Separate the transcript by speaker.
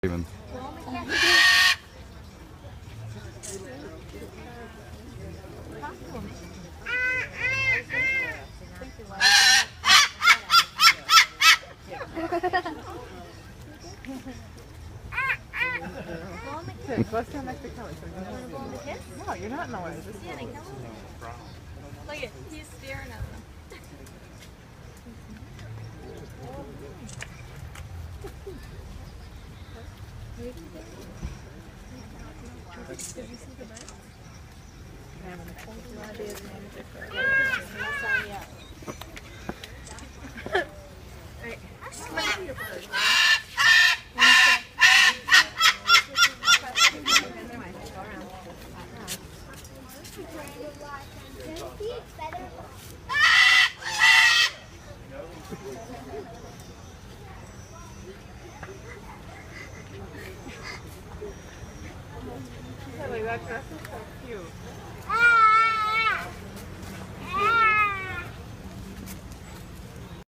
Speaker 1: even.
Speaker 2: Go stand next to Kelly. No, you're not in the way.
Speaker 3: Look at, he's staring at them. Did you see the bird?
Speaker 2: Kelly, that dress is so cute.